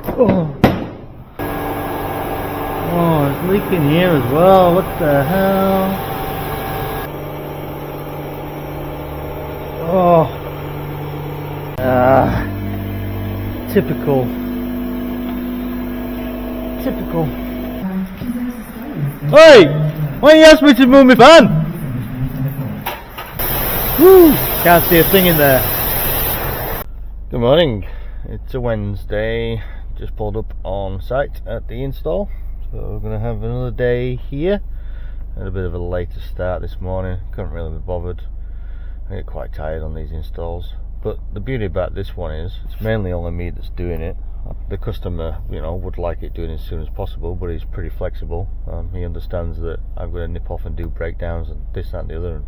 Oh. Oh, it's leaking here as well. What the hell? Oh. Typical. Typical. Hey! Why you ask me to move my van? Woo! Can't see a thing in there. Good morning. It's a Wednesday. Just pulled up on site at the install. So we're going to have another day here. Had a bit of a later start this morning. Couldn't really be bothered. I get quite tired on these installs. But the beauty about this one is it's mainly only me that's doing it. The customer, would like it doing as soon as possible, but he's pretty flexible. He understands that I'm going to nip off and do breakdowns and this, that and the other. And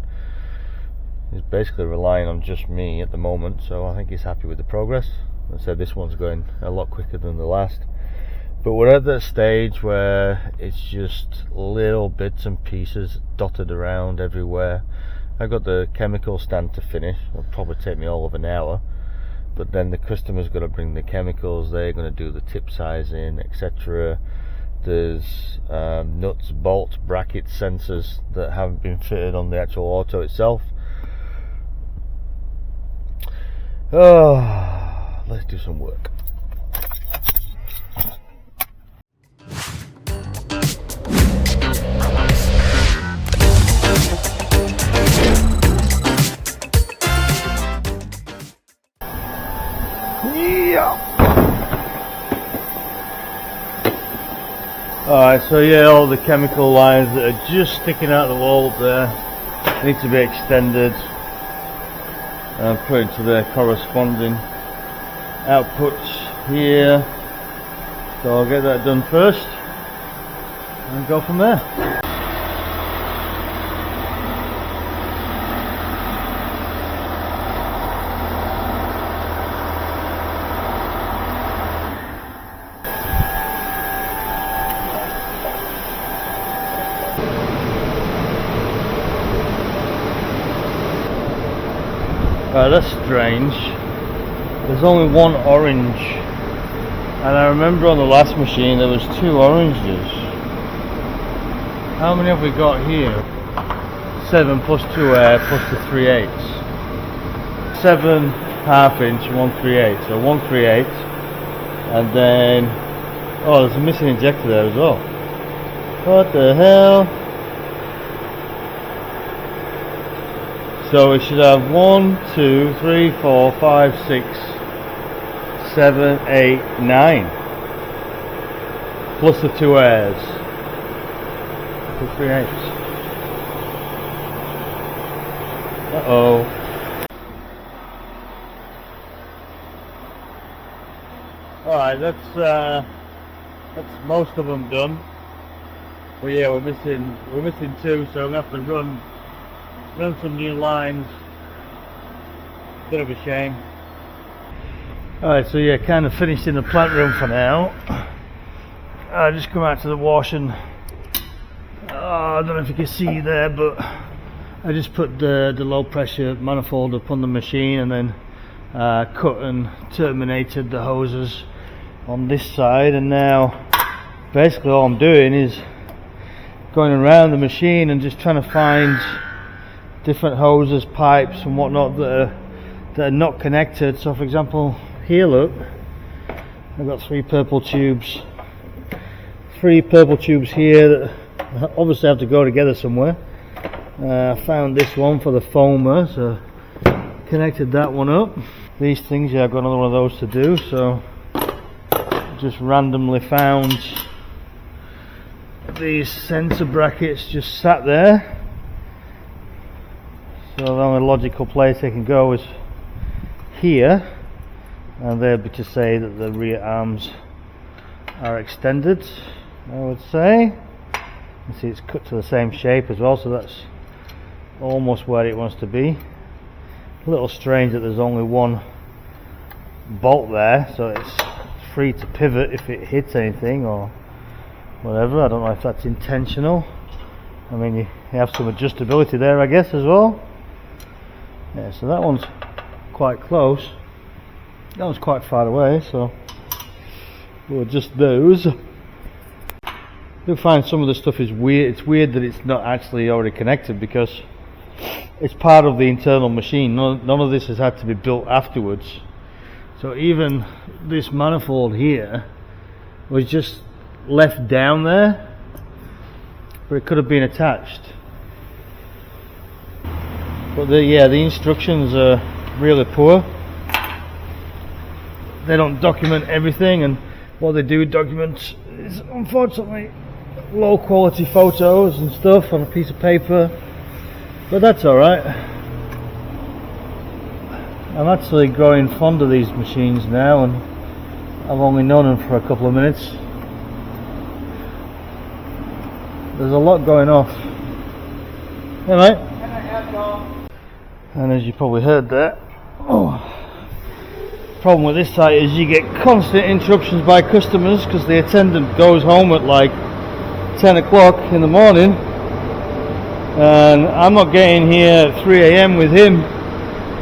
he's basically relying on just me at the moment, so I think he's happy with the progress. As I said, this one's going a lot quicker than the last. But we're at that stage where it's just little bits and pieces dotted around everywhere. I got the chemical stand to finish. It'll probably take me all of an hour. But then the customer's got to bring the chemicals. They're going to do the tip sizing, etc. There's nuts, bolts, brackets, sensors that haven't been fitted on the actual auto itself. Oh, let's do some work. Alright, so yeah, all the chemical lines that are just sticking out the wall up there need to be extended and put into their corresponding outputs here. So I'll get that done first and go from there. That's strange. There's only one orange, and I remember on the last machine there was two oranges. How many have we got here? 7 plus 2 air plus the 3/8. 7 half-inch and 1 3/8. So 1 3/8, and then there's a missing injector there as well. What the hell? So we should have 1, 2, 3, 4, 5, 6, 7, 8, 9. Plus the 2 airs. The 3/8. Uh-oh. Alright, that's most of them done. Well, yeah, we're missing 2, so I'm gonna have to run some new lines. Bit of a shame. Alright, so yeah, kind of finished in the plant room for now. I just come out to the wash and I don't know if you can see there, but I just put the low pressure manifold up on the machine and then cut and terminated the hoses on this side, and now basically all I'm doing is going around the machine and just trying to find different hoses, pipes and whatnot that are not connected. So for example, here look, I've got 3 purple tubes here that obviously have to go together somewhere. I found this one for the foamer, so connected that one up. These things, yeah, I've got another one of those to do, so just randomly found these sensor brackets just sat there. So the only logical place they can go is here, and they'd be to say that the rear arms are extended, I would say. You see it's cut to the same shape as well, so that's almost where it wants to be. A little strange that there's only one bolt there, so it's free to pivot if it hits anything or whatever. I don't know if that's intentional. I mean, you have some adjustability there, I guess, as well. Yeah, so that one's quite close. That one's quite far away, so or just those. I do find some of the stuff is weird. It's weird that it's not actually already connected because it's part of the internal machine. None of this has had to be built afterwards. So even this manifold here was just left down there, but it could have been attached. But the instructions are really poor. They don't document everything, and what they do document is unfortunately low quality photos and stuff on a piece of paper, but that's alright. I'm actually growing fond of these machines now, and I've only known them for a couple of minutes. There's a lot going off. Hey mate. And as you probably heard that, problem with this site is you get constant interruptions by customers because the attendant goes home at like 10 o'clock in the morning, and I'm not getting here at 3 AM with him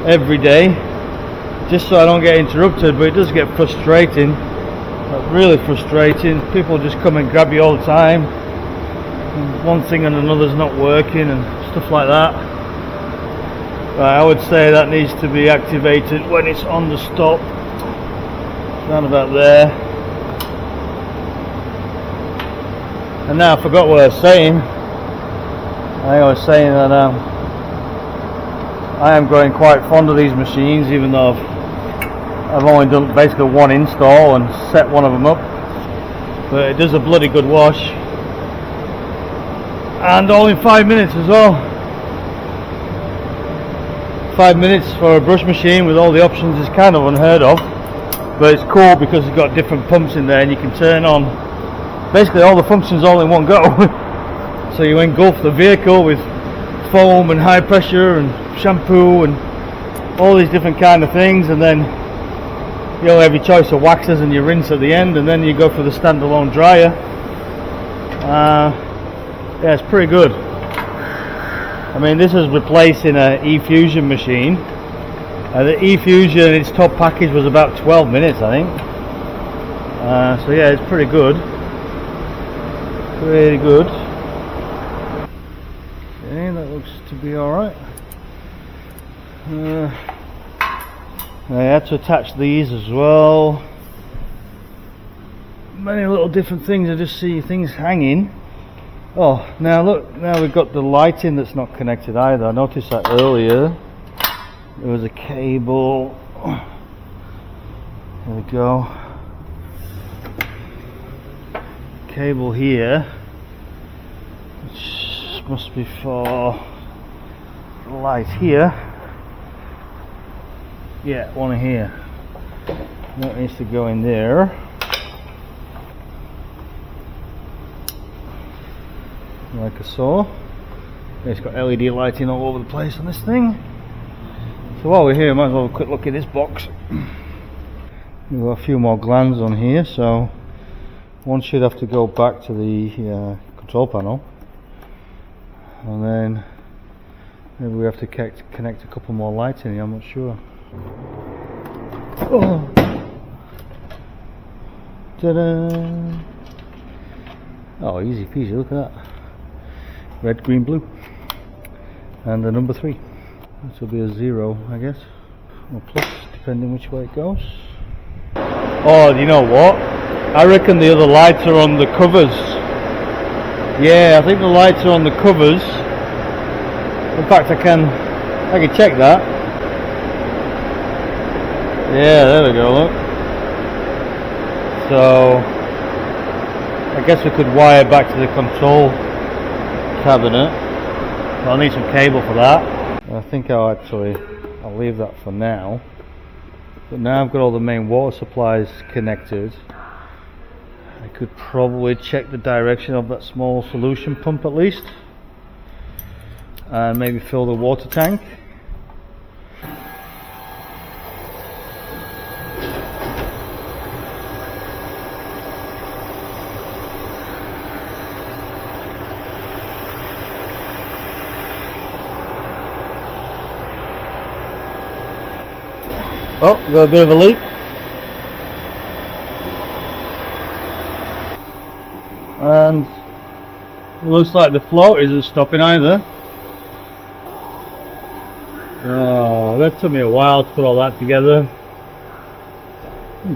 every day just so I don't get interrupted. But it does get frustrating, really frustrating. People just come and grab you all the time, and one thing and another's not working and stuff like that. I would say that needs to be activated when it's on the stop, around about there. And now I forgot what I was saying. I was saying that I am growing quite fond of these machines, even though I've only done basically one install and set one of them up. But it does a bloody good wash, and all in 5 minutes as well. 5 minutes for a brush machine with all the options is kind of unheard of, but it's cool because it's got different pumps in there and you can turn on basically all the functions all in one go. So you engulf the vehicle with foam and high pressure and shampoo and all these different kind of things, and then you have your choice of waxes and you rinse at the end, and then you go for the standalone dryer. Yeah, it's pretty good. I mean, this is replacing an E-Fusion machine. The E-Fusion, its top package was about 12 minutes, I think. So yeah, it's pretty good. Pretty good. Okay, that looks to be alright. I had to attach these as well. Many little different things. I just see things hanging. Oh, now look, now we've got the lighting that's not connected either. I noticed that earlier. There was a cable. There we go. Cable here, which must be for the light here. Yeah, one here. That needs to go in there. Like so. It's got LED lighting all over the place on this thing. So while we're here, I might as well have a quick look at this box. We've got a few more glands on here, so one should have to go back to the control panel, and then maybe we have to connect a couple more lights in here, I'm not sure. Oh. Ta-da! Oh, easy peasy, look at that. Red, green, blue. And the number 3. This will be a 0, I guess. Or plus, depending which way it goes. Oh, you know what? I reckon the other lights are on the covers. Yeah, I think the lights are on the covers. In fact, I can check that. Yeah, there we go, look. So I guess we could wire back to the control cabinet. I'll need some cable for that. I think I'll leave that for now. But now I've got all the main water supplies connected, I could probably check the direction of that small solution pump at least, and maybe fill the water tank. Oh, got a bit of a leak. and it looks like the float isn't stopping either. Oh, that took me a while to put all that together.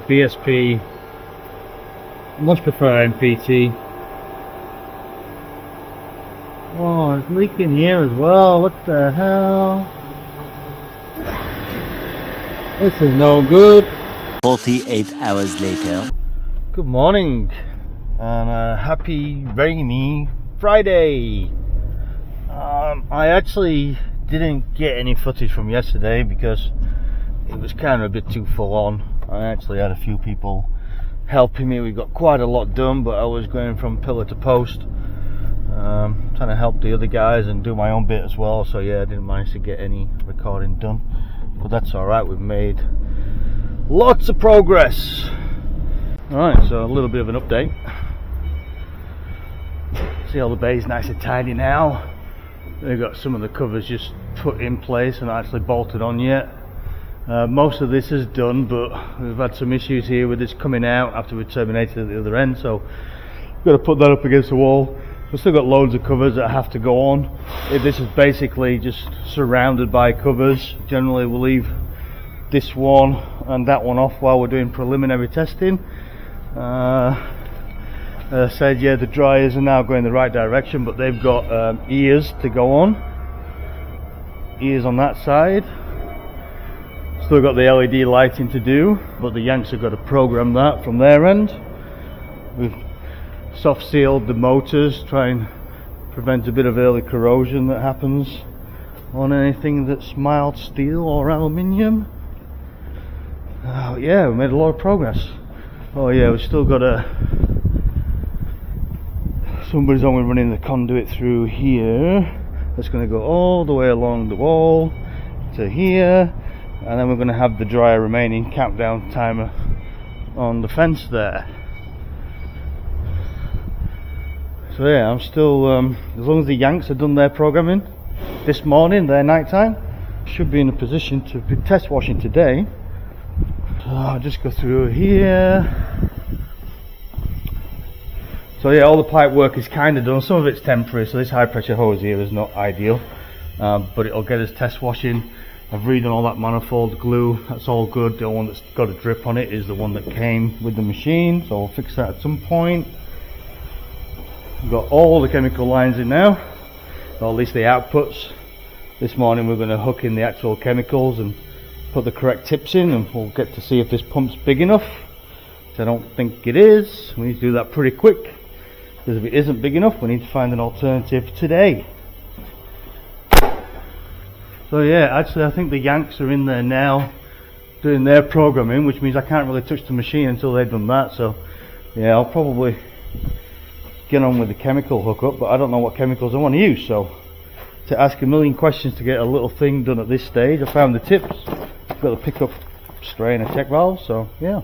BSP, I much prefer MPT. Oh, it's leaking here as well. What the hell? This is no good. 48 hours later. Good morning and a happy rainy Friday. I actually didn't get any footage from yesterday because it was kind of a bit too full on. I actually had a few people helping me. We got quite a lot done, but I was going from pillar to post, trying to help the other guys and do my own bit as well. So yeah, I didn't manage to get any recording done, but that's alright. We've made lots of progress. Alright, so a little bit of an update. See, all the bay's nice and tidy now. They've got some of the covers just put in place and not actually bolted on yet. Most of this is done, but we've had some issues here with this coming out after we terminated at the other end, so we've got to put that up against the wall. We've still got loads of covers that have to go on. This is basically just surrounded by covers. Generally we'll leave this one and that one off while we're doing preliminary testing. As I said, yeah, the dryers are now going the right direction, but they've got ears to go on. Ears on that side. Still got the LED lighting to do, but the Yanks have got to program that from their end. We've soft sealed the motors, try and prevent a bit of early corrosion that happens on anything that's mild steel or aluminium. Yeah, we made a lot of progress. Oh yeah, we've still got somebody's only running the conduit through here. That's going to go all the way along the wall to here, and then we're going to have the dryer remaining countdown timer on the fence there. So yeah, I'm still, as long as the Yanks have done their programming this morning, their night time, should be in a position to be test washing today. So I'll just go through here. So yeah, all the pipe work is kind of done. Some of it's temporary, so this high pressure hose here is not ideal, but it'll get us test washing. I've redone all that manifold glue, that's all good. The one that's got a drip on it is the one that came with the machine, so I'll fix that at some point. We've got all the chemical lines in now, or at least the outputs. This morning we're going to hook in the actual chemicals and put the correct tips in, and we'll get to see if this pump's big enough, which I don't think it is. We need to do that pretty quick, because if it isn't big enough we need to find an alternative today. So yeah, actually I think the Yanks are in there now doing their programming, which means I can't really touch the machine until they've done that. So yeah, I'll probably get on with the chemical hookup, but I don't know what chemicals I want to use, so to ask a million questions to get a little thing done at this stage. I found the tips, I've got to pick up strain and check valve, so yeah.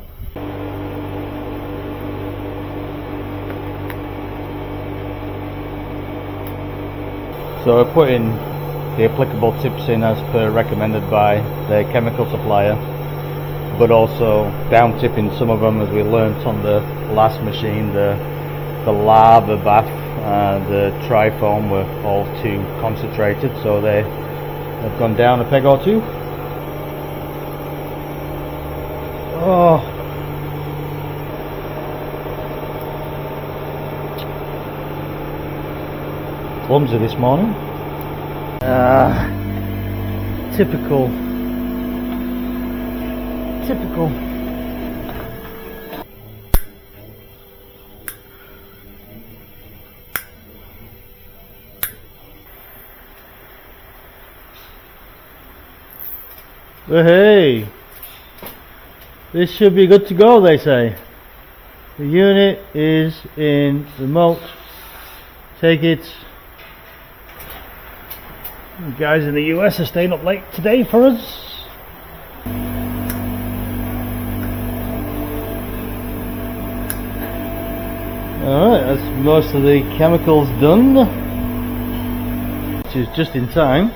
So I put in the applicable tips in as per recommended by the chemical supplier, but also down tipping some of them as we learnt on the last machine. The lava bath and the trifoam were all too concentrated, so they have gone down a peg or two. Oh, clumsy this morning. Typical. Hey, this should be good to go, they say. The unit is in remote. Take it. The guys in the US are staying up late today for us. Alright, that's most of the chemicals done, which is just in time.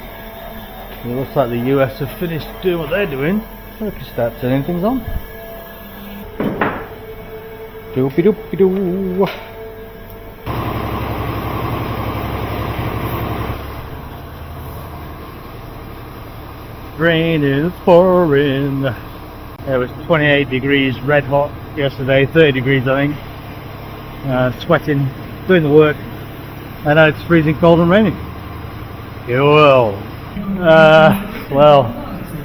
It looks like the US have finished doing what they're doing, so we can start turning things on. Doopy doopy doo. Rain is pouring. It was 28 degrees, red hot yesterday, 30 degrees I think. Sweating, doing the work, and now it's freezing cold and raining. Well,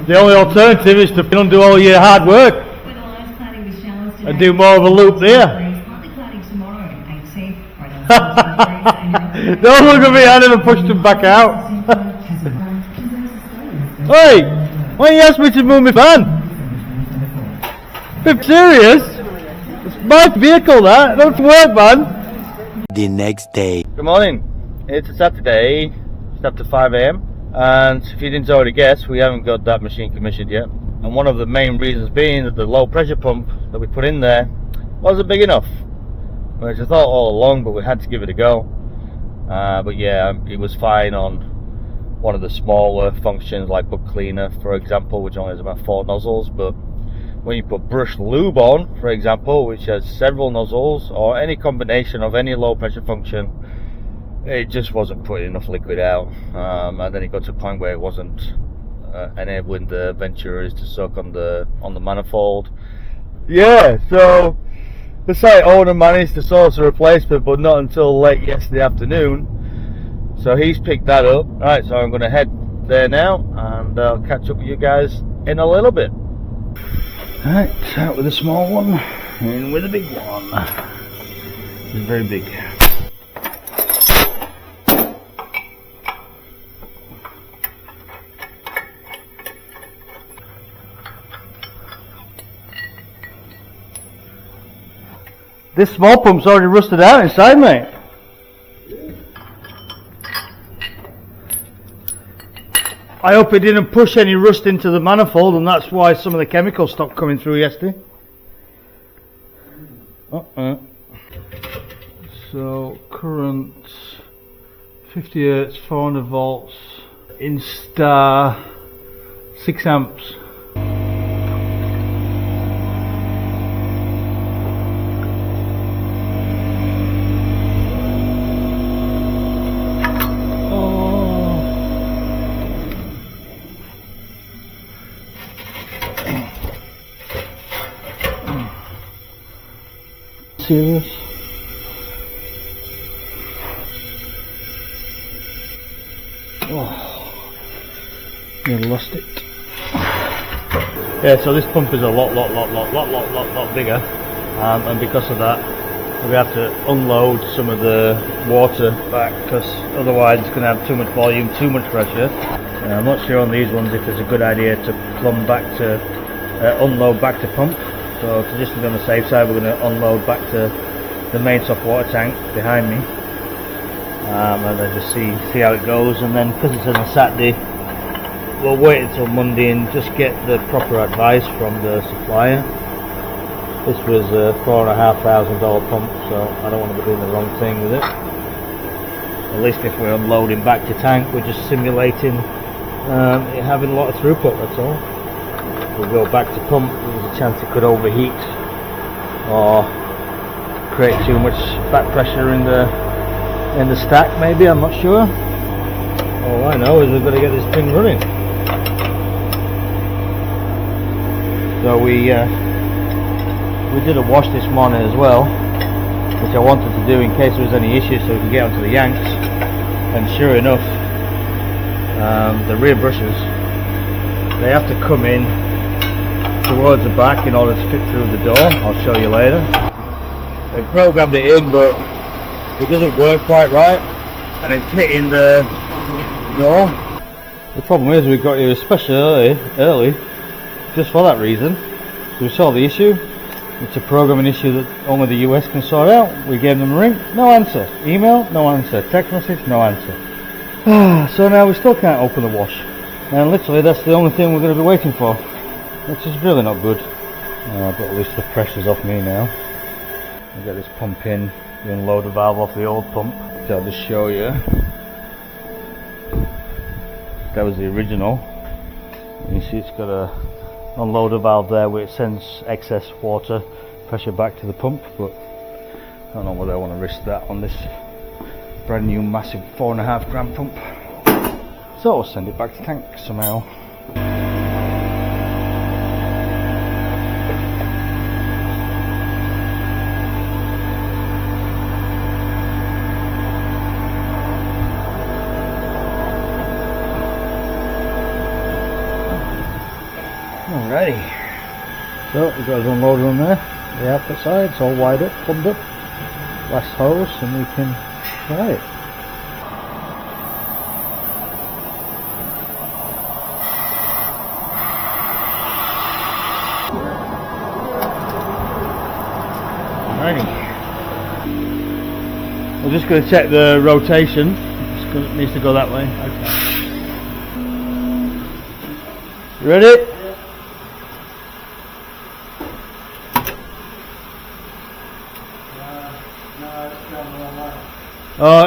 the only alternative is to undo all your hard work and do more of a loop there. Don't look at me, I never pushed him back out. Hey, why you ask me to move my van? I'm serious? It's my vehicle that, don't work, man. The next day. Good morning, it's a Saturday, it's after 5 AM, and if you didn't already guess, we haven't got that machine commissioned yet. And one of the main reasons being that the low pressure pump that we put in there wasn't big enough, which I thought all along, but we had to give it a go. But yeah, it was fine on one of the smaller functions like book cleaner, for example, which only has about 4 nozzles, but when you put brush lube on, for example, which has several nozzles, or any combination of any low pressure function, it just wasn't putting enough liquid out, and then it got to a point where it wasn't enabling the venturers to soak on the manifold. Yeah, so the site owner managed to source a replacement, but not until late yesterday afternoon. So he's picked that up. Right, so I'm going to head there now, and I'll catch up with you guys in a little bit. Right, out with the small one, in with the big one. It's very big. This small pump's already rusted out inside, mate. I hope it didn't push any rust into the manifold, and that's why some of the chemicals stopped coming through yesterday. So current 50 Hz, 400 volts, in star, 6 amps. Serious? Oh, I lost it. Yeah, so this pump is a lot bigger, and because of that, we have to unload some of the water back, because otherwise it's going to have too much volume, too much pressure. I'm not sure on these ones if it's a good idea to plumb back to unload back to pump. So to just be on the safe side, we're going to unload back to the main soft water tank behind me, and then just see how it goes. And then because it's on a Saturday, we'll wait until Monday and just get the proper advice from the supplier. This was a $4,500 pump, so I don't want to be doing the wrong thing with it. At least if we're unloading back to tank, we're just simulating it having a lot of throughput, that's all. We'll go back to pump, there's a chance it could overheat or create too much back pressure in the stack, maybe, I'm not sure. All I know is we've got to get this thing running. So we did a wash this morning as well, which I wanted to do in case there was any issues so we can get onto the yanks, and sure enough, the rear brushes, they have to come in towards the back in order to fit through the door. I'll show you later. They programmed it in, but it doesn't work quite right, and it's hitting the door. The problem is we got here especially early just for that reason. We saw the issue. It's a programming issue that only the US can sort out. We gave them a ring, no answer. Email, no answer. Text message, no answer. So now we still can't open the wash, and literally that's the only thing we're going to be waiting for, which is really not good. But at least the pressure's off me now. I'll get this pump in, the unloader valve off the old pump. So I'll just show you. That was the original. You see it's got a unloader valve there which sends excess water pressure back to the pump, but I don't know whether I want to risk that on this brand new massive 4.5 gram pump. So I'll send it back to tank somehow. Alrighty, so we've got to unload on there, the output side, it's all wide up, plumbed up, last hose, and we can try it. Alrighty, we're just going to check the rotation, it needs to go that way. Okay. You ready?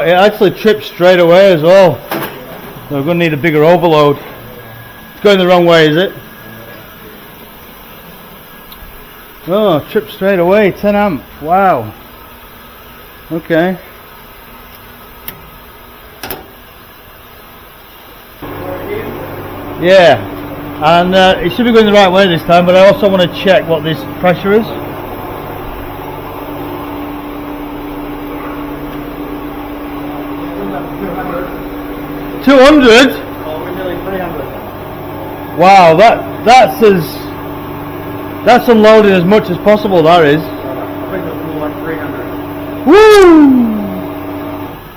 It actually trips straight away as well. So we're going to need a bigger overload. It's going the wrong way, is it? Oh, tripped straight away, 10 amp. Wow. Okay. Yeah. And it should be going the right way this time, but I also want to check what this pressure is. 200? Oh, we're nearly 300. Wow, that's unloading as much as possible. That is. I think it's more like 300. Woo!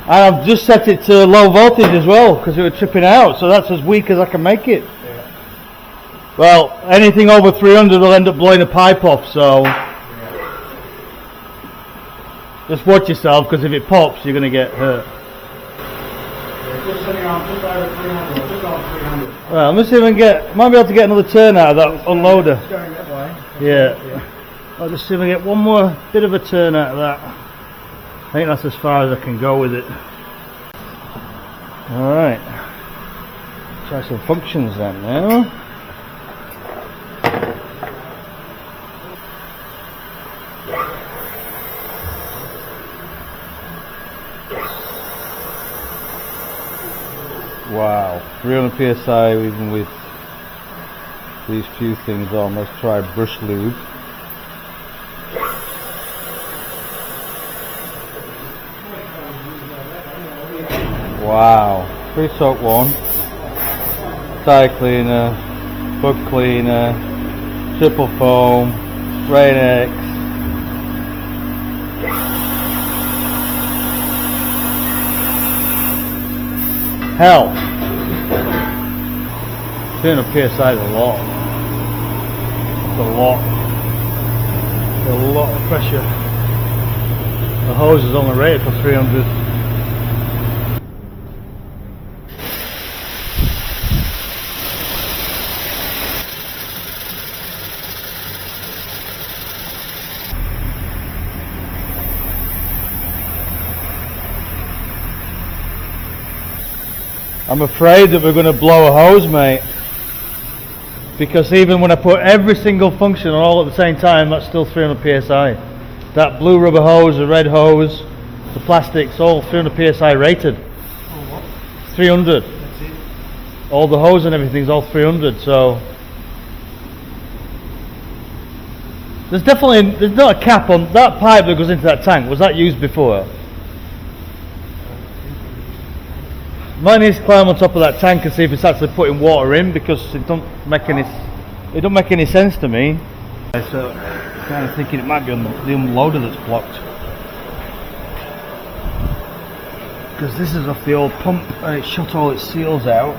And I've just set it to low voltage as well because it was tripping out. So that's as weak as I can make it. Yeah. Well, anything over 300 will end up blowing a pipe off. So just watch yourself because if it pops, you're going to get hurt. Just sitting on just over 300, just on 300. Well, let me see if I can might be able to get another turn out of that unloader. It's going that way. Yeah. I'll just see if I get one more bit of a turn out of that. I think that's as far as I can go with it. Alright. Try some functions then now. Wow, 300 psi even with these few things on. Let's try brush lube. Wow, pre-soak one, tire cleaner, bug cleaner, triple foam, Rain X. Hell, 200 psi is a lot. That's a lot of pressure. The hose is only rated for 300. I'm afraid that we're going to blow a hose, mate, because even when I put every single function on all at the same time, that's still 300 psi. That blue rubber hose, the red hose, the plastics, all 300 psi rated. 300. That's it. All the hose and everything's all 300, so there's not a cap on that pipe that goes into that tank. Was that used before? Mine needs to climb on top of that tank and see if it's actually putting water in, because it don't make any sense to me. So I'm kind of thinking it might be on the unloader that's blocked, because this is off the old pump and it shut all its seals out.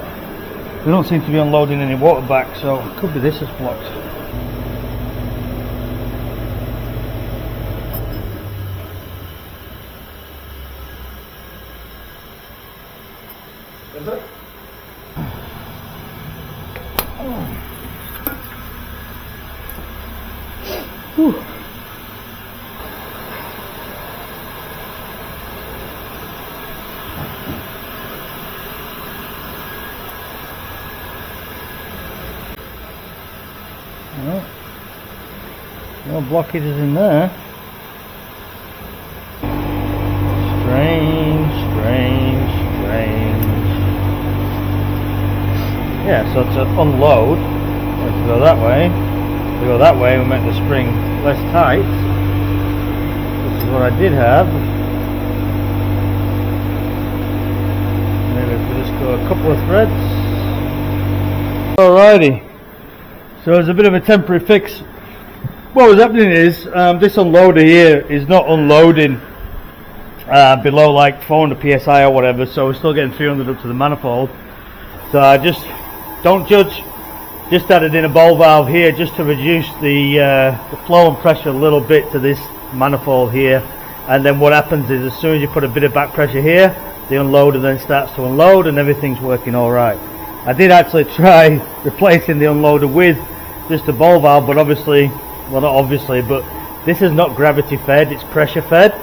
We don't seem to be unloading any water back, so it could be this is blocked. Is it? Whew. Well, no blockages in there. Strange. yeah, so to unload, we have to go that way. To go that way, we make the spring less tight. This is what I did have. Maybe if we just go a couple of threads. Alrighty, so it's a bit of a temporary fix. What was happening is this unloader here is not unloading below like 400 psi or whatever, so we're still getting 300 up to the manifold. So I just, don't judge, just added in a ball valve here just to reduce the flow and pressure a little bit to this manifold here. And then what happens is, as soon as you put a bit of back pressure here, the unloader then starts to unload and everything's working alright. I did actually try replacing the unloader with just a ball valve, but obviously, well, not obviously, but this is not gravity fed, it's pressure fed.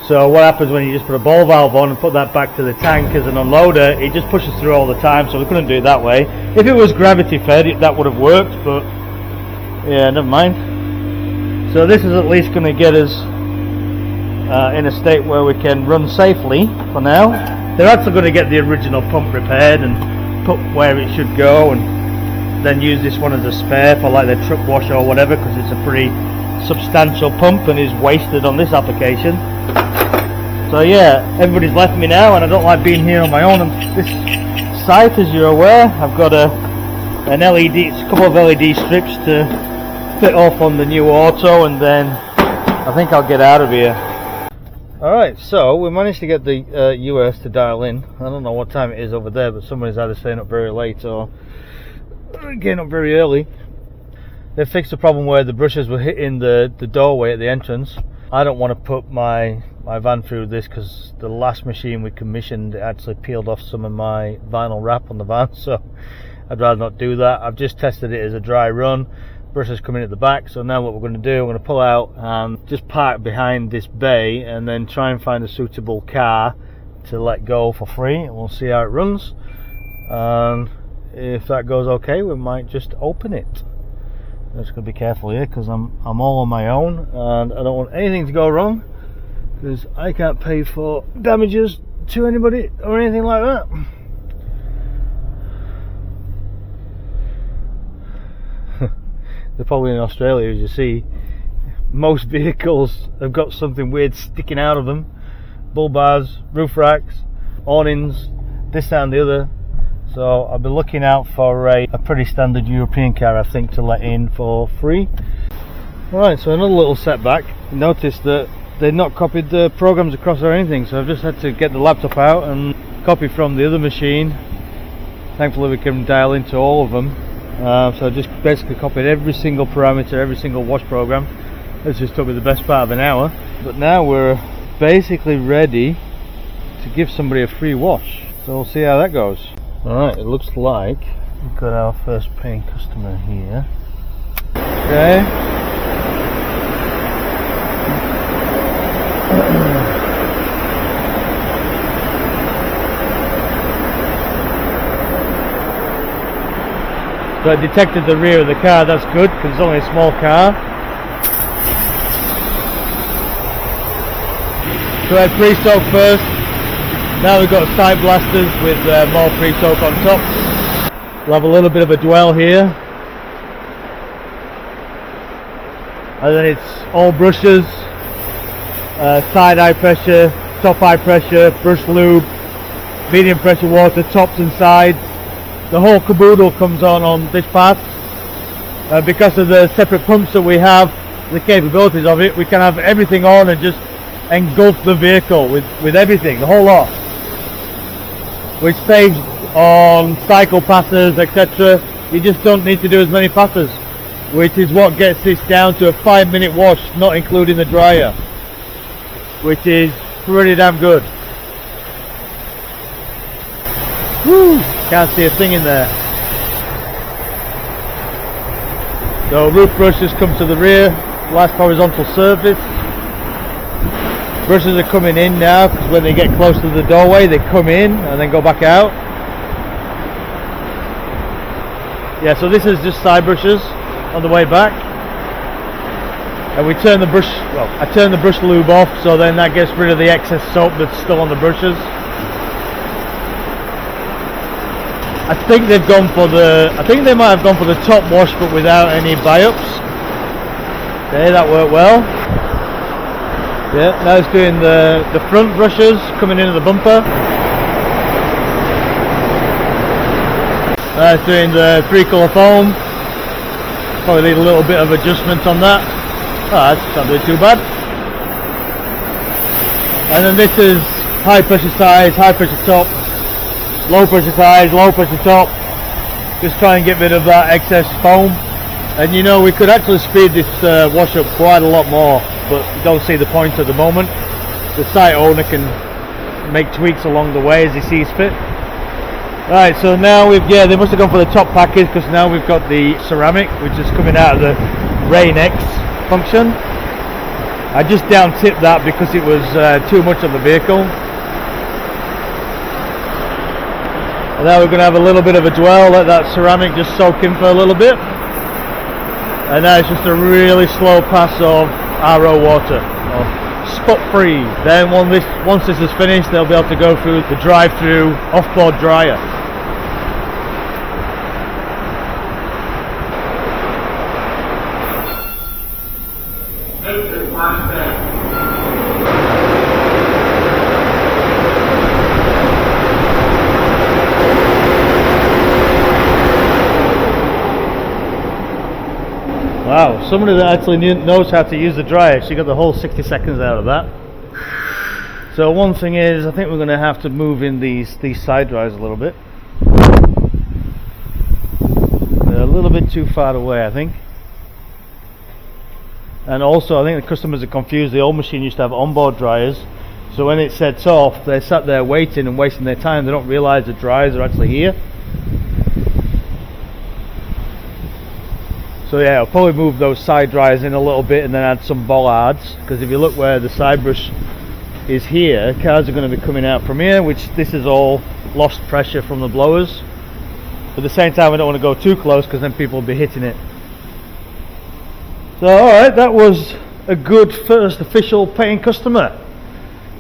So what happens when you just put a ball valve on and put that back to the tank as an unloader, it just pushes through all the time, so we couldn't do it that way. If it was gravity fed, that would have worked, but yeah, never mind. So this is at least going to get us in a state where we can run safely for now. They're actually going to get the original pump repaired and put where it should go, and then use this one as a spare for like their truck wash or whatever, because it's a pretty substantial pump and is wasted on this application. So yeah, everybody's left me now and I don't like being here on my own on this site, as you're aware. I've got a couple of LED strips to fit off on the new auto, and then I think I'll get out of here. Alright, so we managed to get the US to dial in. I don't know what time it is over there, but somebody's either staying up very late or getting up very early. They fixed the problem where the brushes were hitting the doorway at the entrance. I don't want to put my van through this, because the last machine we commissioned actually peeled off some of my vinyl wrap on the van, so I'd rather not do that. I've just tested it as a dry run. Brushes come in at the back, so now what we're going to do, we're going to pull out and just park behind this bay and then try and find a suitable car to let go for free, and we'll see how it runs. And if that goes okay, we might just open it. I'm just going to be careful here because I'm all on my own and I don't want anything to go wrong, because I can't pay for damages to anybody or anything like that. They're probably in Australia, as you see. Most vehicles have got something weird sticking out of them. Bull bars, roof racks, awnings, this and the other. So I'll be looking out for a pretty standard European car, I think, to let in for free. Alright, so another little setback. Notice that they've not copied the programs across or anything, so I've just had to get the laptop out and copy from the other machine. Thankfully we can dial into all of them. So I just basically copied every single parameter, every single wash program. It's just took me the best part of an hour. But now we're basically ready to give somebody a free wash. So we'll see how that goes. Alright, it looks like we've got our first paying customer here. Okay. So I detected the rear of the car, that's good, because it's only a small car. So I had pre-soak first. Now we've got side blasters with more pre-soak on top. We'll have a little bit of a dwell here. And then it's all brushes, side high pressure, top high pressure, brush lube, medium pressure water, tops and sides. The whole caboodle comes on this part. Because of the separate pumps that we have, the capabilities of it, we can have everything on and just engulf the vehicle with everything, the whole lot. Which saves on cycle passes, etc. You just don't need to do as many passes, which is what gets this down to a 5-minute wash, not including the dryer, which is pretty damn good. Woo! Can't see a thing in there. So roof brushes come to the rear, last horizontal surface. Brushes are coming in now, because when they get close to the doorway they come in and then go back out. Yeah, so this is just side brushes on the way back. And we turn the brush, well, I turn the brush lube off, so then that gets rid of the excess soap that's still on the brushes. I think they've gone for the, I think they might have gone for the top wash but without any buy-ups. Okay, that worked well. Yeah, now it's doing the front brushes coming into the bumper. Now it's doing the 3-colour foam. Probably need a little bit of adjustment on that. Oh, that's not doing too bad. And then this is high pressure sides, high pressure top, low pressure sides, low pressure top. Just try and get rid of that excess foam. And you know, we could actually speed this wash up quite a lot more, but we don't see the point at the moment. The site owner can make tweaks along the way as he sees fit. Right, so now they must have gone for the top package, because now we've got the ceramic, which is coming out of the Rain X function. I just down tipped that because it was too much on the vehicle. And now we're going to have a little bit of a dwell, let that ceramic just soak in for a little bit. And now it's just a really slow pass of RO water, or spot free. Then once this is finished, they'll be able to go through the drive-through off-board dryer. Wow, somebody that actually knows how to use the dryer. She got the whole 60 seconds out of that. So one thing is, I think we're going to have to move in these side dryers a little bit. They're a little bit too far away, I think. And also, I think the customers are confused. The old machine used to have onboard dryers, so when it sets off, they sat there waiting and wasting their time. They don't realise the dryers are actually here. So yeah, I'll probably move those side dryers in a little bit and then add some bollards, because if you look where the side brush is here, cars are going to be coming out from here, which this is all lost pressure from the blowers. But at the same time, I don't want to go too close, because then people will be hitting it. So alright, that was a good first official paying customer.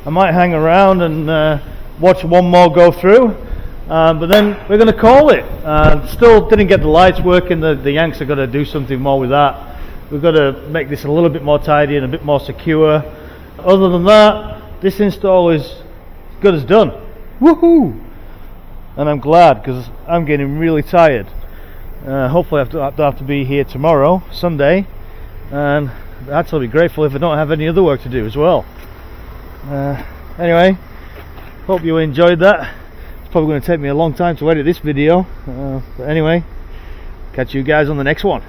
I might hang around and watch one more go through. But then we're going to call it. Still didn't get the lights working. The Yanks are going to do something more with that. We've got to make this a little bit more tidy and a bit more secure. Other than that, this install is good as done. Woohoo! And I'm glad, because I'm getting really tired. Hopefully I don't have to be here tomorrow, Sunday, and I'd actually be grateful if I don't have any other work to do as well. Anyway, hope you enjoyed that. Probably going to take me a long time to edit this video, but anyway, catch you guys on the next one.